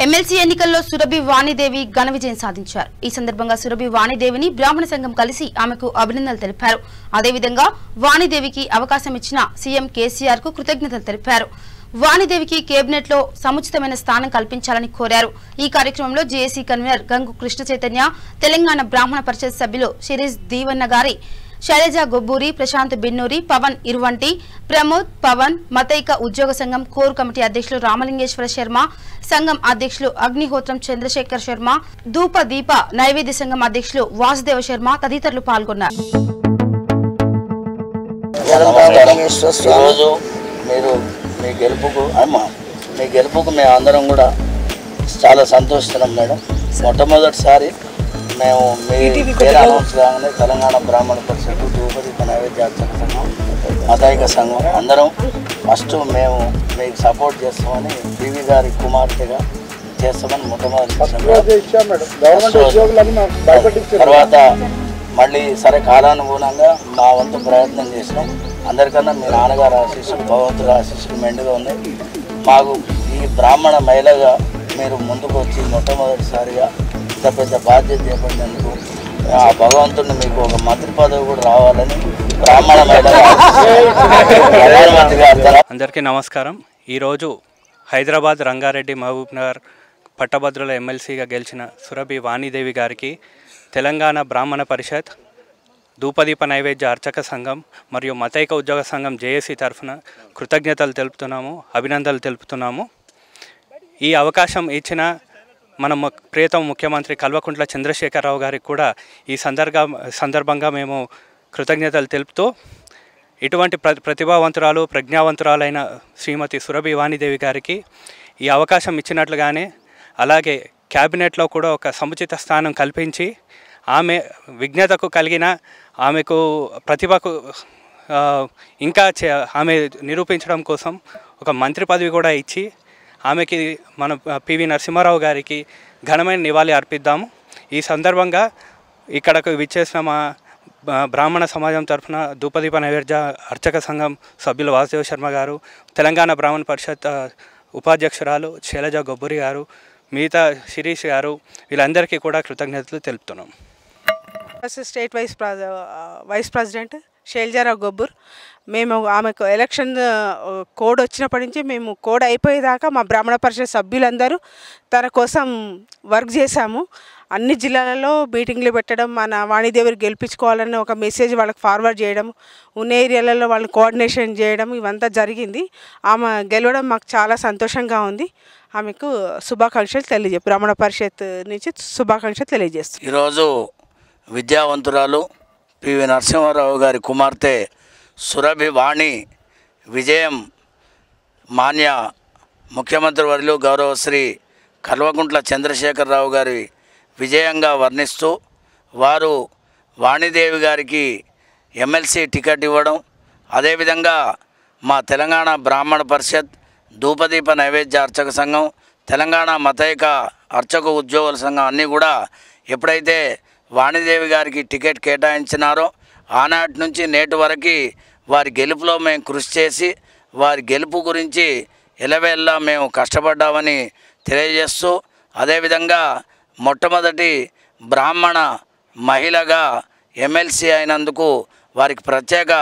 MLC ఎన్నికల్లో సురభి వాణిదేవి ఘన విజయం సాధించారు. ఈ సందర్భంగా సురభి వాణిదేవిని బ్రాహ్మణ సంఘం కలిసి ఆమెకు అభినందనలు తెలిపారు. అదేవిధంగా వాణిదేవికి అవకాశం ఇచ్చిన సీఎం కేసీఆర్ కు కృతజ్ఞతలు తెలిపారు. వాణిదేవికి కేబినెట్ లో సముచితమైన స్థానం కల్పించాలని కోరారు. ఈ కార్యక్రమంలో జేఏసీ కన్వీనర్ గంగు కృష్ణ చైతన్య, తెలంగాణ బ్రాహ్మణ పరిషత్ సభ్యులు శిరీష్ దీవన్న గారి, శైలజ గొబ్బూరి, ప్రశాంత్ బిన్నూరి, పవన్ ఇరువంటి, ప్రమోద్, పవన్, మతైక ఉద్యోగ సంఘం కోర్ కమిటీ అధ్యక్షులు రామలింగేశ్వర శర్మ, సంఘం అధ్యక్షులు అగ్నిహోత్రం చంద్రశేఖర్ శర్మ, ధూప దీప నైవేద్య సంఘం అధ్యక్షులు వాసుదేవ శర్మ తదితరులు పాల్గొన్నారు. మీ గెలుపుకు మేము అందరం కూడా చాలా సంతోషిస్తున్నాం మేడం. మొట్టమొదటిసారి మేము మీ పేరు అనౌన్స్ కాగానే తెలంగాణ బ్రాహ్మణ పరిషత్, ధూపదీప నైవేద్య సంఘం, మతైక సంఘం అందరం ఫస్ట్ మేము మీకు సపోర్ట్ చేస్తామని పివి గారి కుమార్తెగా చేస్తామని మొట్టమొదటి. తర్వాత మళ్ళీ సరే కాలానుగుణంగా మా వంతు ప్రయత్నం చేసినాం. అందరికన్నా మీ నాన్నగారు ఆశీస్సులు, భగవంతుడు ఆశీస్సులు మెండుగా ఉన్నాయి. మాకు ఈ బ్రాహ్మణ మహిళగా మీరు ముందుకు వచ్చి మొట్టమొదటిసారిగా ఇంత పెద్ద బాధ్యత చేపట్టినందుకు ఆ భగవంతుడిని మీకు ఒక మంత్రి పదవి కూడా రావాలని బ్రాహ్మణ మహిళ. అందరికీ నమస్కారం. ఈరోజు హైదరాబాద్ రంగారెడ్డి మహబూబ్ నగర్ పట్టభద్రుల ఎమ్మెల్సీగా గెలిచిన సురభి వాణిదేవి గారికి తెలంగాణ బ్రాహ్మణ పరిషత్, ధూపదీప నైవేద్య అర్చక సంఘం మరియు మతైక ఉద్యోగ సంఘం జేఏసీ తరఫున కృతజ్ఞతలు తెలుపుతున్నాము, అభినందనలు తెలుపుతున్నాము. ఈ అవకాశం ఇచ్చిన మన ప్రియతమ ముఖ్యమంత్రి కల్వకుంట్ల చంద్రశేఖరరావు గారికి కూడా ఈ సందర్భంగా మేము కృతజ్ఞతలు తెలుపుతూ, ఇటువంటి ప్రతిభావంతురాలు, ప్రజ్ఞావంతురాలైన శ్రీమతి సురభి వాణిదేవి గారికి ఈ అవకాశం ఇచ్చినట్లుగానే అలాగే క్యాబినెట్లో కూడా ఒక సముచిత స్థానం కల్పించి ఆమె విజ్ఞతకు కలిగిన, ఆమెకు ప్రతిభకు ఇంకా ఆమె నిరూపించడం కోసం ఒక మంత్రి పదవి కూడా ఇచ్చి ఆమెకి మన పివి నరసింహారావు గారికి ఘనమైన నివాళి అర్పిద్దాము. ఈ సందర్భంగా ఇక్కడకు విచ్చేసిన మా బ్రాహ్మణ సమాజం తరఫున ధూపదీప నైవేద్య అర్చక సంఘం సభ్యులు వాసుదేవ శర్మ గారు, తెలంగాణ బ్రాహ్మణ పరిషత్ ఉపాధ్యక్షురాలు శైలజ గొబ్బూరి గారు, మిగతా శిరీష్ గారు, వీళ్ళందరికీ కూడా కృతజ్ఞతలు తెలుపుతున్నాం. State vice president Shailaja Rao Gobbur. మేము ఆమెకు ఎలక్షన్ కోడ్ వచ్చినప్పటి నుంచి మేము కోడ్ అయిపోయేదాకా మా బ్రాహ్మణ పరిషత్ సభ్యులందరూ తన కోసం వర్క్ చేశాము. అన్ని జిల్లాలలో మీటింగ్లు పెట్టడం, మన వాణిదేవిని గెలిపించుకోవాలని ఒక మెసేజ్ వాళ్ళకి ఫార్వర్డ్ చేయడం, ఉన్న ఏరియాలలో వాళ్ళని కోఆర్డినేషన్ చేయడం, ఇవంతా జరిగింది. ఆమె గెలవడం మాకు చాలా సంతోషంగా ఉంది. ఆమెకు శుభాకాంక్షలు బ్రాహ్మణ పరిషత్ నుంచి శుభాకాంక్షలు తెలియజేస్తుంది. ఈరోజు విద్యావంతురాలు పివి నరసింహారావు గారి కుమార్తె సురభి వాణి విజయం మాన్య ముఖ్యమంత్రి వర్యులు గౌరవశ్రీ కల్వకుంట్ల చంద్రశేఖరరావు గారి విజయంగా వర్ణిస్తూ వారు వాణిదేవి గారికి ఎమ్మెల్సీ టికెట్ ఇవ్వడం, అదేవిధంగా మా తెలంగాణ బ్రాహ్మణ పరిషత్, ధూపదీప నైవేద్య అర్చక సంఘం, తెలంగాణ మతైక అర్చక ఉద్యోగుల సంఘం అన్నీ కూడా ఎప్పుడైతే వాణిదేవి గారికి టికెట్ కేటాయించినారో ఆనాటి నుంచి నేటి వరకు వారి గెలుపులో మేము కృషి చేసి వారి గెలుపు గురించి ఎలవేళ్ళ మేము కష్టపడ్డామని తెలియజేస్తూ, అదేవిధంగా మొట్టమొదటి బ్రాహ్మణ మహిళగా ఎమ్మెల్సీ అయినందుకు వారికి ప్రత్యేక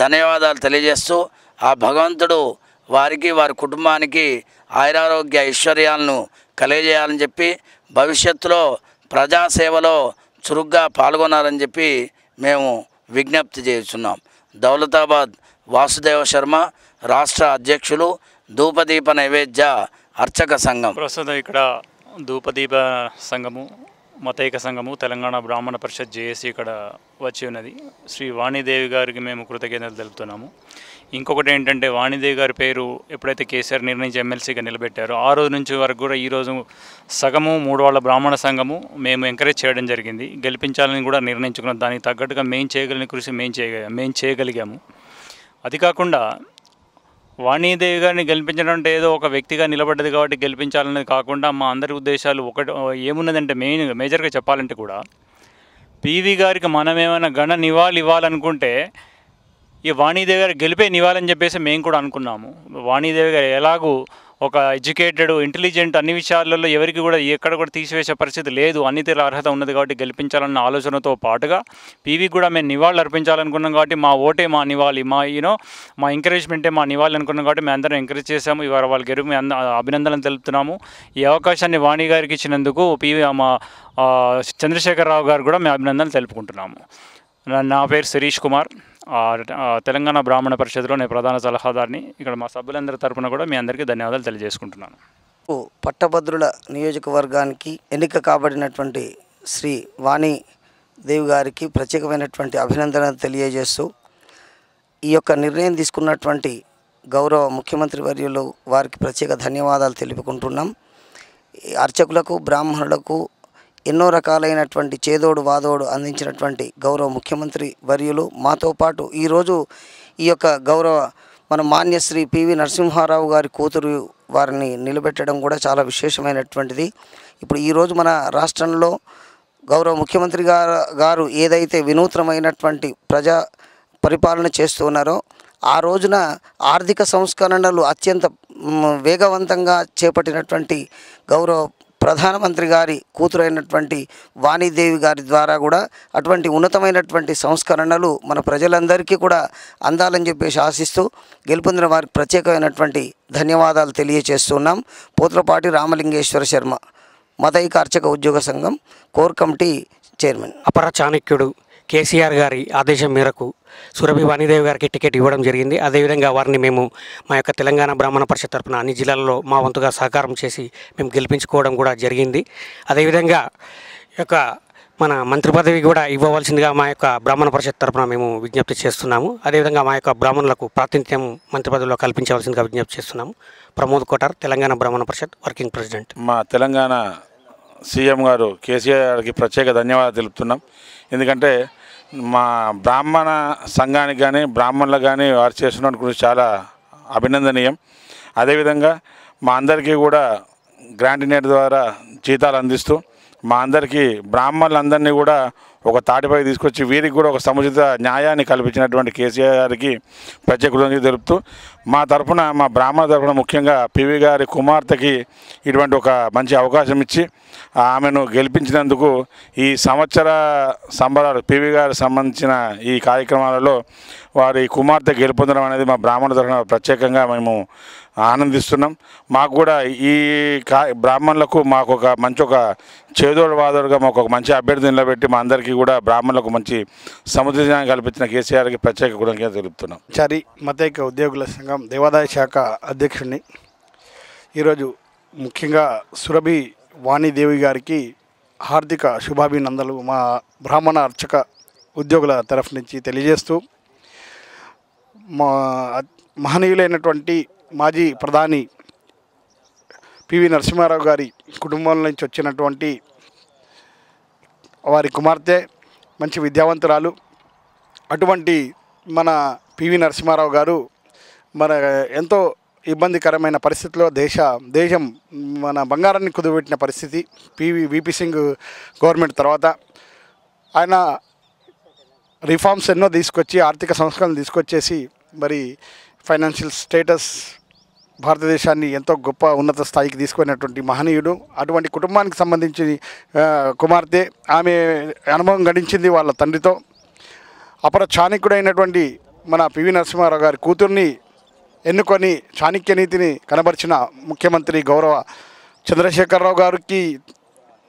ధన్యవాదాలు తెలియజేస్తూ, ఆ భగవంతుడు వారికి వారి కుటుంబానికి ఆయురారోగ్య ఐశ్వర్యాలను కలిగజేయాలని చెప్పి భవిష్యత్తులో ప్రజాసేవలో చురుగ్గా పాల్గొనాలని చెప్పి మేము విజ్ఞప్తి చేస్తున్నాం. దౌలతాబాద్ వాసుదేవ శర్మ, రాష్ట్ర అధ్యక్షులు, ధూపదీప నైవేద్య అర్చక సంఘం. ప్రస్తుతం ఇక్కడ ధూపదీప సంఘము, మతైక సంఘము, తెలంగాణ బ్రాహ్మణ పరిషత్ జేఏసీ ఇక్కడ వచ్చి ఉన్నది. శ్రీ వాణిదేవి గారికి మేము కృతజ్ఞతలు తెలుపుతున్నాము. ఇంకొకటి ఏంటంటే, వాణిదేవి గారి పేరు ఎప్పుడైతే కేసీఆర్ నిర్ణయించి ఎమ్మెల్సీగా నిలబెట్టారో ఆ రోజు నుంచి వరకు కూడా ఈరోజు సగము 3 వాళ్ళ బ్రాహ్మణ సంఘము మేము ఎంకరేజ్ చేయడం జరిగింది. గెలిపించాలని కూడా నిర్ణయించుకున్నాం. దానికి తగ్గట్టుగా మేము చేయగలిగిన కృషి మేము చేయగలిగాము. అది కాకుండా వాణిదేవి గారిని గెలిపించడం అంటే ఏదో ఒక వ్యక్తిగా నిలబడ్డది కాబట్టి గెలిపించాలనేది కాకుండా మా అందరి ఉద్దేశాలు ఒకటి ఏమున్నదంటే, మేజర్గా చెప్పాలంటే కూడా పివి గారికి మనం ఏమైనా ఘన నివాళి ఇవ్వాలనుకుంటే ఈ వాణిదేవి గారు గెలిపే నివాళని చెప్పేసి మేము కూడా అనుకున్నాము. వాణిదేవి గారు ఎలాగూ ఒక ఎడ్యుకేటెడ్, ఇంటెలిజెంట్, అన్ని విషయాలలో ఎవరికి కూడా ఎక్కడ కూడా తీసివేసే పరిస్థితి లేదు. అన్ని తీరు అర్హత ఉన్నది కాబట్టి గెలిపించాలన్న ఆలోచనతో పాటుగా పీవీకి కూడా మేము నివాళులు అర్పించాలనుకున్నాం కాబట్టి మా ఓటే మా నివాళి, మా ఎంకరేజ్మెంటే మా నివాళి అనుకున్నాం కాబట్టి మేము అందరం ఎంకరేజ్ చేశాము. ఇవాళ వాళ్ళ గెలుపు మేము అభినందనలు తెలుపుతున్నాము. ఈ అవకాశాన్ని వాణి గారికి ఇచ్చినందుకు మా చంద్రశేఖరరావు గారు కూడా మేము అభినందనలు తెలుపుకుంటున్నాము. నా పేరు శిరీష్ కుమార్, తెలంగాణ బ్రాహ్మణ పరిషత్లో నేను ప్రధాన సలహాదారుని. ఇక్కడ మా సభ్యులందరి తరపున కూడా మీ అందరికీ ధన్యవాదాలు తెలియజేసుకుంటున్నాను. పట్టభద్రుల నియోజకవర్గానికి ఎన్నిక కాబడినటువంటి శ్రీ వాణి దేవి గారికి ప్రత్యేకమైనటువంటి అభినందనలు తెలియజేస్తూ ఈ యొక్క నిర్ణయం తీసుకున్నటువంటి గౌరవ ముఖ్యమంత్రి వర్యులు వారికి ప్రత్యేక ధన్యవాదాలు తెలుపుకుంటున్నాం. అర్చకులకు, బ్రాహ్మణులకు ఎన్నో రకాలైనటువంటి చేదోడు వాదోడు అందించినటువంటి గౌరవ ముఖ్యమంత్రి వర్యులు మాతో పాటు ఈరోజు ఈ యొక్క గౌరవ మన మాన్యశ్రీ పివి నరసింహారావు గారి కూతురు వారిని నిలబెట్టడం కూడా చాలా విశేషమైనటువంటిది. ఇప్పుడు ఈరోజు మన రాష్ట్రంలో గౌరవ ముఖ్యమంత్రి గారు ఏదైతే వినూత్నమైనటువంటి ప్రజా పరిపాలన చేస్తూ ఉన్నారో ఆ రోజున ఆర్థిక సంస్కరణలు అత్యంత వేగవంతంగా చేపట్టినటువంటి గౌరవ ప్రధానమంత్రి గారి కూతురైనటువంటి వాణిదేవి గారి ద్వారా కూడా అటువంటి ఉన్నతమైనటువంటి సంస్కరణలు మన ప్రజలందరికీ కూడా అందాలని చెప్పేసి ఆశిస్తూ గెలుపొందిన వారికి ప్రత్యేకమైనటువంటి ధన్యవాదాలు తెలియజేస్తున్నాం. పోత్రపాటి రామలింగేశ్వర శర్మ, మతైక అర్చక ఉద్యోగ సంఘం కోర్ కమిటీ చైర్మన్. అపర చాణక్యుడు కేసీఆర్ గారి ఆదేశం మేరకు సురభి వాణిదేవి గారికి టికెట్ ఇవ్వడం జరిగింది. అదేవిధంగా వారిని మేము మా యొక్క తెలంగాణ బ్రాహ్మణ పరిషత్ తరపున అన్ని జిల్లాల్లో మా వంతుగా సహకారం చేసి మేము గెలిపించుకోవడం కూడా జరిగింది. అదేవిధంగా యొక్క మన మంత్రి పదవి కూడా ఇవ్వవలసిందిగా మా యొక్క బ్రాహ్మణ పరిషత్ తరపున మేము విజ్ఞప్తి చేస్తున్నాము. అదేవిధంగా మా యొక్క బ్రాహ్మణులకు ప్రాతినిధ్యం మంత్రి పదవిలో కల్పించవలసిందిగా విజ్ఞప్తి చేస్తున్నాము. ప్రమోద్ కోటార్, తెలంగాణ బ్రాహ్మణ పరిషత్ వర్కింగ్ ప్రెసిడెంట్. మా తెలంగాణ సీఎం గారు కేసీఆర్ గారికి ప్రత్యేక ధన్యవాదాలు తెలుపుతున్నాం. ఎందుకంటే మా బ్రాహ్మణ సంఘానికి కానీ బ్రాహ్మణులకు కానీ వారు చేస్తున్న గురించి చాలా అభినందనీయం. అదేవిధంగా మా అందరికీ కూడా గ్రాంటినేట్ ద్వారా జీతాలు అందిస్తూ మా అందరికీ బ్రాహ్మణులందరినీ కూడా ఒక తాటిపై తీసుకొచ్చి వీరికి కూడా ఒక సముచిత న్యాయాన్ని కల్పించినటువంటి కేసీఆర్ గారికి ప్రత్యేక కృతజ్ఞతలు తెలుపుతూ మా తరఫున, మా బ్రాహ్మణ తరఫున ముఖ్యంగా పివి గారి కుమార్తెకి ఇటువంటి ఒక మంచి అవకాశం ఇచ్చి ఆమెను గెలిపించినందుకు ఈ సంవత్సర సంబరాలు పివి గారికి సంబంధించిన ఈ కార్యక్రమాలలో వారి కుమార్తె గెలుపొందడం అనేది మా బ్రాహ్మణ తరఫున ప్రత్యేకంగా మేము ఆనందిస్తున్నాం. మాకు కూడా ఈ బ్రాహ్మణులకు మాకు ఒక మంచి ఒక చేదోడు వాదోడుగా మాకు ఒక మంచి అభ్యర్థి నిలబెట్టి మా అందరికీ కూడా బ్రాహ్మణులకు మంచి సముద్రం కల్పించిన కేసీఆర్కి ప్రత్యేక కృతజ్ఞతలు తెలుపుతున్నాం. చారి మతైక ఉద్యోగుల సంఘం దేవాదాయ శాఖ అధ్యక్షుడిని. ఈరోజు ముఖ్యంగా సురభి వాణిదేవి గారికి హార్దిక శుభాభినందనలు మా బ్రాహ్మణ అర్చక ఉద్యోగుల తరఫు నుంచి తెలియజేస్తూ మా మహనీయులైనటువంటి మాజీ ప్రధాని పివి నరసింహారావు గారి కుటుంబం నుంచి వచ్చినటువంటి వారి కుమార్తె మంచి విద్యావంతురాలు. అటువంటి మన పివి నరసింహారావు గారు మన ఎంతో ఇబ్బందికరమైన పరిస్థితిలో దేశం మన బంగారాన్ని కుదువబెట్టిన పరిస్థితి విపి సింగ్ గవర్నమెంట్ తర్వాత ఆయన రిఫార్మ్స్ ఎన్నో తీసుకొచ్చి ఆర్థిక సంస్కరణలు తీసుకొచ్చేసి మరి ఫైనాన్షియల్ స్టేటస్ భారతదేశాన్ని ఎంతో గొప్ప ఉన్నత స్థాయికి తీసుకున్నటువంటి మహనీయుడు. అటువంటి కుటుంబానికి సంబంధించి కుమార్తె, ఆమె అనుభవం గడించింది వాళ్ళ తండ్రితో. అపర చాణక్యుడైనటువంటి మన పివి నరసింహారావు గారి కూతుర్ని ఎన్నుకొని చాణక్య నీతిని కనబరిచిన ముఖ్యమంత్రి గౌరవ చంద్రశేఖరరావు గారికి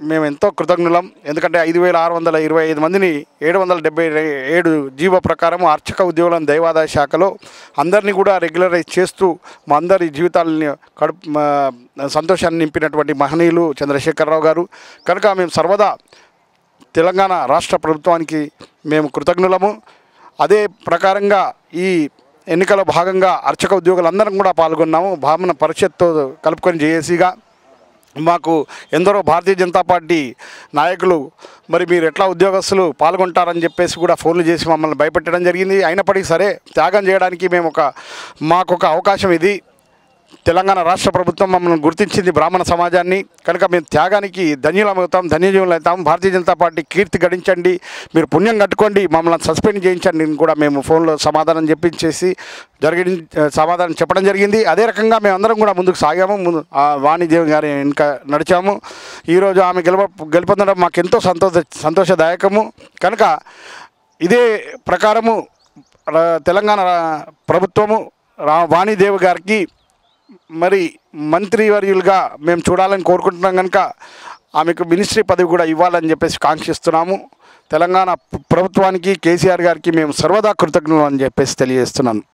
మేము ఎంతో కృతజ్ఞులం. ఎందుకంటే 5,625 మందిని 777 జీవో ప్రకారం అర్చక ఉద్యోగులను దేవాదాయ శాఖలో అందరినీ కూడా రెగ్యులరైజ్ చేస్తూ మా అందరి జీవితాలని సంతోషాన్ని నింపినటువంటి మహనీయులు చంద్రశేఖరరావు గారు. కనుక మేము సర్వదా తెలంగాణ రాష్ట్ర ప్రభుత్వానికి మేము కృతజ్ఞులము. అదే ప్రకారంగా ఈ ఎన్నికల భాగంగా అర్చక ఉద్యోగులందరం కూడా పాల్గొన్నాము. బ్రాహ్మణ పరిషత్తో కలుపుకొని జేఏసీగా మాకు ఎందరో భారతీయ జనతా పార్టీ నాయకులు మరి మీరు ఎట్లా ఉద్యోగస్తులు పాల్గొంటారని చెప్పేసి కూడా ఫోన్లు చేసి మమ్మల్ని భయపెట్టడం జరిగింది. అయినప్పటికీ సరే త్యాగం చేయడానికి మాకు ఒక అవకాశం ఇది. తెలంగాణ రాష్ట్ర ప్రభుత్వం మమ్మల్ని గుర్తించింది బ్రాహ్మణ సమాజాన్ని కనుక మేము త్యాగానికి ధన్యులమవుతాం, ధన్యజీవులు అవుతాం. భారతీయ జనతా పార్టీ కీర్తి గడించండి, మీరు పుణ్యం కట్టుకోండి, మమ్మల్ని సస్పెండ్ చేయించండి అని కూడా మేము ఫోన్లో సమాధానం సమాధానం చెప్పడం జరిగింది. అదే రకంగా మేము అందరం కూడా ముందుకు సాగాము. వాణిదేవి గారి వెనుక నడిచాము. ఈరోజు ఆమె గెలుపొందడం మాకు ఎంతో సంతోషదాయకము. కనుక ఇదే ప్రకారము తెలంగాణ ప్రభుత్వము వాణిదేవి గారికి మరి మంత్రివర్యులుగా మేము చూడాలని కోరుకుంటున్నాం. కనుక ఆమెకు మినిస్ట్రీ పదవి కూడా ఇవ్వాలని చెప్పేసి కాంక్షిస్తున్నాము. తెలంగాణ ప్రభుత్వానికి కేసీఆర్ గారికి మేము సర్వదా కృతజ్ఞులు అని చెప్పేసి తెలియజేస్తున్నాను.